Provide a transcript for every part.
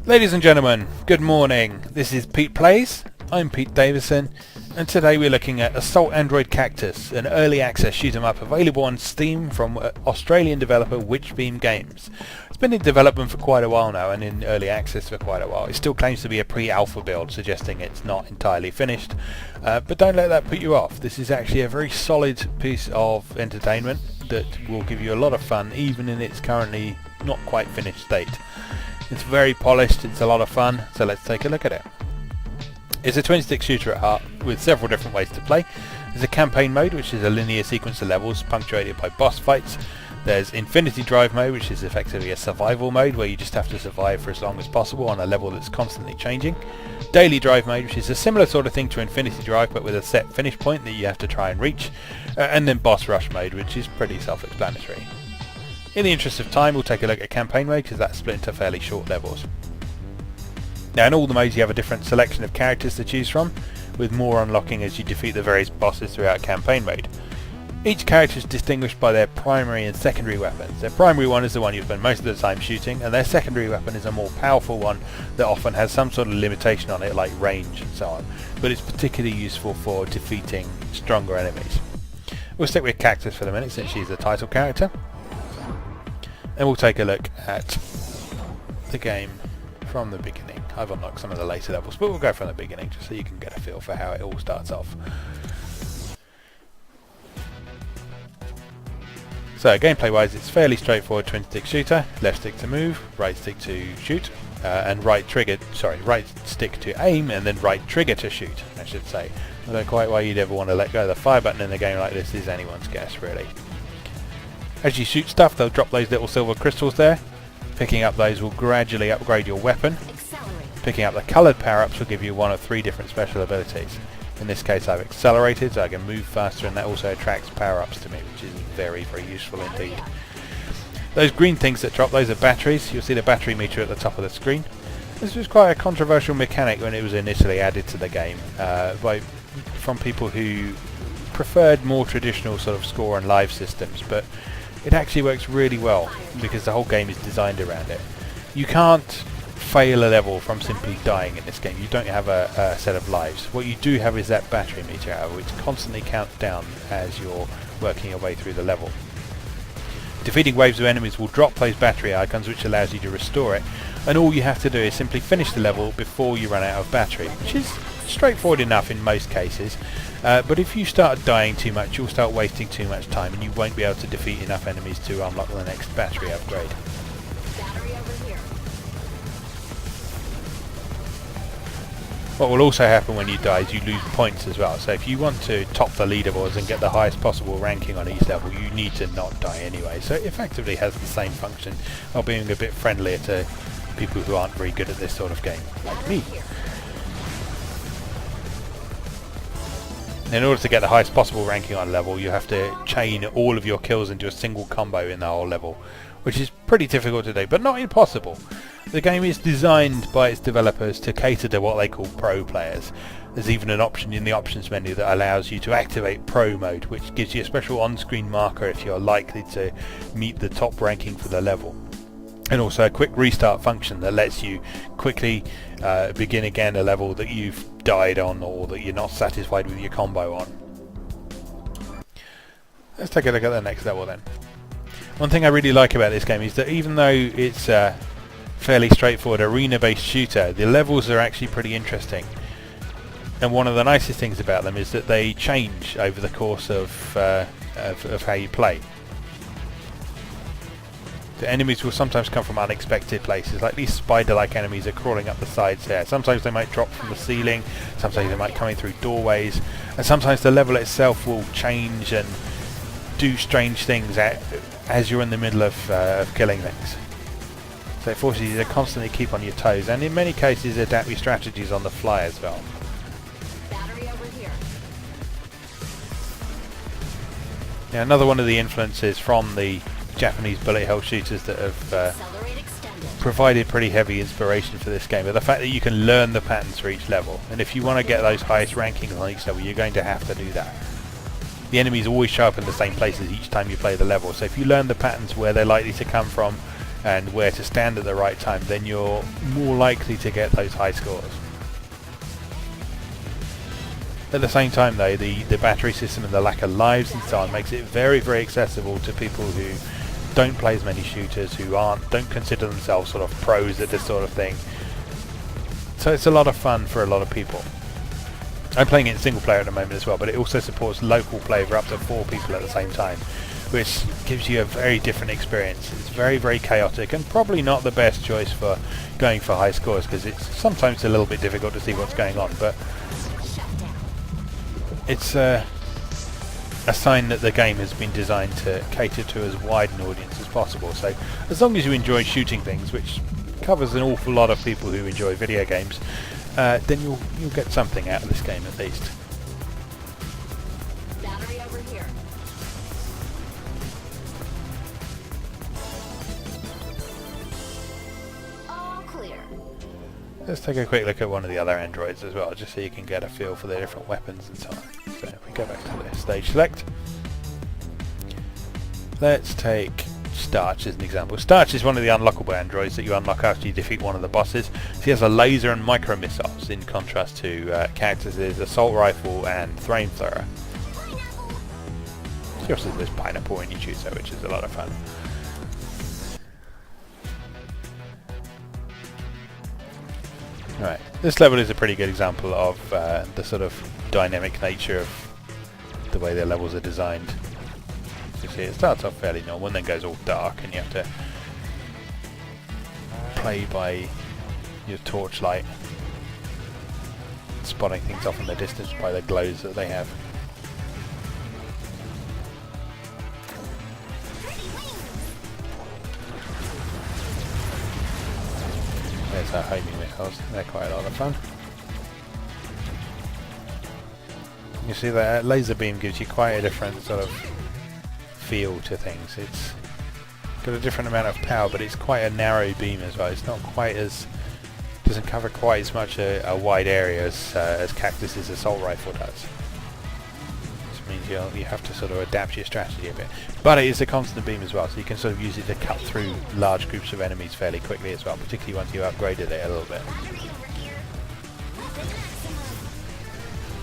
Ladies and gentlemen, good morning. This is Pete Plays. I'm Pete Davison, and today we're looking at Assault Android Cactus, an early access shoot 'em up available on Steam from Australian developer Witchbeam Games. It's been in development for quite a while now and in early access for quite a while. It still claims to be a pre-alpha build, suggesting it's not entirely finished, but don't let that put you off. This is actually a very solid piece of entertainment that will give you a lot of fun even in its currently not quite finished state. It's very polished, it's a lot of fun, so let's take a look at it. It's a twin-stick shooter at heart, with several different ways to play. There's a campaign mode, which is a linear sequence of levels punctuated by boss fights. There's Infinity Drive mode, which is effectively a survival mode, where you just have to survive for as long as possible on a level that's constantly changing. Daily Drive mode, which is a similar sort of thing to Infinity Drive, but with a set finish point that you have to try and reach. And then Boss Rush mode, which is pretty self-explanatory. In the interest of time, we'll take a look at campaign mode because that's split into fairly short levels. Now in all the modes you have a different selection of characters to choose from, with more unlocking as you defeat the various bosses throughout campaign mode. Each character is distinguished by their primary and secondary weapons. Their primary one is the one you spend most of the time shooting, and their secondary weapon is a more powerful one that often has some sort of limitation on it, like range and so on, but it's particularly useful for defeating stronger enemies. We'll stick with Cactus for the minute since she's the title character. And we'll take a look at the game from the beginning. I've unlocked some of the later levels, but we'll go from the beginning just so you can get a feel for how it all starts off. So gameplay wise, it's fairly straightforward twin stick shooter. Left stick to move, right stick to shoot, and right stick to aim, and then right trigger to shoot, I should say. I don't know quite why you'd ever want to let go of the fire button in a game like this is anyone's guess, really. As you shoot stuff, they'll drop those little silver crystals there. Picking up those will gradually upgrade your weapon. Picking up the coloured power-ups will give you one of 3 different special abilities. In this case I've accelerated so I can move faster, and that also attracts power-ups to me, which is very, very useful indeed. Those green things that drop, those are batteries. You'll see the battery meter at the top of the screen. This was quite a controversial mechanic when it was initially added to the game from people who preferred more traditional sort of score and live systems, but it actually works really well because the whole game is designed around it. You can't fail a level from simply dying in this game. You don't have a set of lives. What you do have is that battery meter, however, which constantly counts down as you're working your way through the level. Defeating waves of enemies will drop those battery icons, which allows you to restore it, and all you have to do is simply finish the level before you run out of battery, which is straightforward enough in most cases. But if you start dying too much, you'll start wasting too much time and you won't be able to defeat enough enemies to unlock the next battery upgrade. What will also happen when you die is you lose points as well. So if you want to top the leaderboards and get the highest possible ranking on each level, you need to not die anyway. So it effectively has the same function of being a bit friendlier to people who aren't very good at this sort of game, like me. In order to get the highest possible ranking on a level, you have to chain all of your kills into a single combo in the whole level, which is pretty difficult to do, but not impossible. The game is designed by its developers to cater to what they call pro players. There's even an option in the options menu that allows you to activate pro mode, which gives you a special on-screen marker if you're likely to meet the top ranking for the level. And also a quick restart function that lets you quickly begin again a level that you've died on or that you're not satisfied with your combo on. Let's take a look at the next level then. One thing I really like about this game is that even though it's a fairly straightforward arena-based shooter, the levels are actually pretty interesting. And one of the nicest things about them is that they change over the course of how you play. The enemies will sometimes come from unexpected places, like these spider-like enemies are crawling up the sides there. Sometimes they might drop from the ceiling, sometimes they might come in through doorways, and sometimes the level itself will change and do strange things as you're in the middle of killing things. So it forces you to constantly keep on your toes, and in many cases adapt your strategies on the fly as well. Now another one of the influences from the Japanese bullet hell shooters that have provided pretty heavy inspiration for this game are the fact that you can learn the patterns for each level, and if you want to get those highest rankings on each level, you're going to have to do that. The enemies always show up in the same places each time you play the level, so if you learn the patterns where they're likely to come from, and where to stand at the right time, then you're more likely to get those high scores. At the same time though, the battery system and the lack of lives and so on makes it very, very accessible to people who don't play as many shooters, who don't consider themselves sort of pros at this sort of thing. So it's a lot of fun for a lot of people. I'm playing it in single player at the moment as well, but it also supports local play for up to 4 people at the same time, which gives you a very different experience. It's very, very chaotic and probably not the best choice for going for high scores, because it's sometimes a little bit difficult to see what's going on, but it's a sign that the game has been designed to cater to as wide an audience as possible. So as long as you enjoy shooting things, which covers an awful lot of people who enjoy video games, then you'll get something out of this game at least. Battery over here. All clear. Let's take a quick look at one of the other androids as well, just so you can get a feel for the different weapons and so on. So if we go back to the stage select, let's take Starch as an example. Starch is one of the unlockable androids that you unlock after you defeat one of the bosses. So he has a laser and micro missiles, in contrast to Cactus's assault rifle and flamethrower. He also does pineapple when you choose her, which is a lot of fun. Right, this level is a pretty good example of the sort of dynamic nature of the way their levels are designed. You see, it starts off fairly normal and then goes all dark, and you have to play by your torchlight, spotting things off in the distance by the glows that they have. There's our homing missiles, they're quite a lot of fun. You see that laser beam gives you quite a different sort of feel to things. It's got a different amount of power, but it's quite a narrow beam as well. It's not quite as, doesn't cover quite as much a wide area as Cactus's assault rifle does. Which means you have to sort of adapt your strategy a bit. But it is a constant beam as well, so you can sort of use it to cut through large groups of enemies fairly quickly as well, particularly once you upgraded it a little bit.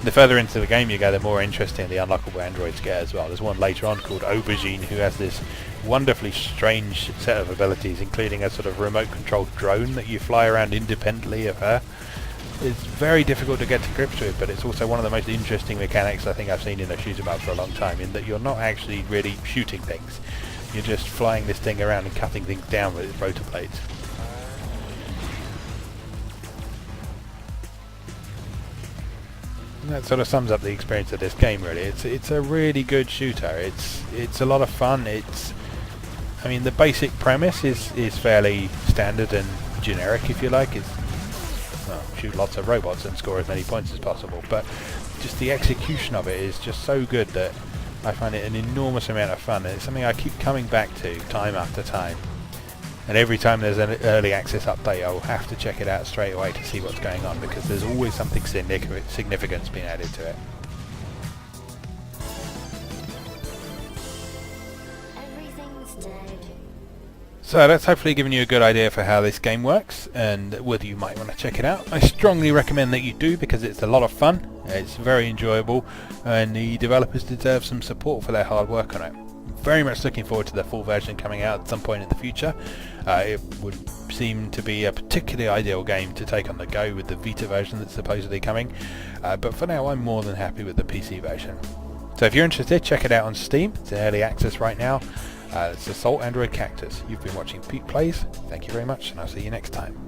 The further into the game you go, the more interesting the unlockable androids get as well. There's one later on called Aubergine, who has this wonderfully strange set of abilities, including a sort of remote controlled drone that you fly around independently of her. It's very difficult to get to grips with, but it's also one of the most interesting mechanics I think I've seen in a shoot 'em up for a long time, in that you're not actually really shooting things. You're just flying this thing around and cutting things down with its rotor blades. That sort of sums up the experience of this game, really. It's a really good shooter. It's a lot of fun. I mean, the basic premise is fairly standard and generic, if you like. It's, well, shoot lots of robots and score as many points as possible. But just the execution of it is just so good that I find it an enormous amount of fun. And it's something I keep coming back to time after time. And every time there's an early access update, I'll have to check it out straight away to see what's going on, because there's always something significant being added to it. Everything's dead. So that's hopefully given you a good idea for how this game works and whether you might want to check it out. I strongly recommend that you do, because it's a lot of fun, it's very enjoyable, and the developers deserve some support for their hard work on it. Very much looking forward to the full version coming out at some point in the future. It would seem to be a particularly ideal game to take on the go with the Vita version that's supposedly coming, but for now I'm more than happy with the PC version. So if you're interested, check it out on Steam. It's in early access right now. It's Assault Android Cactus. You've been watching Pete Plays. Thank you very much, and I'll see you next time.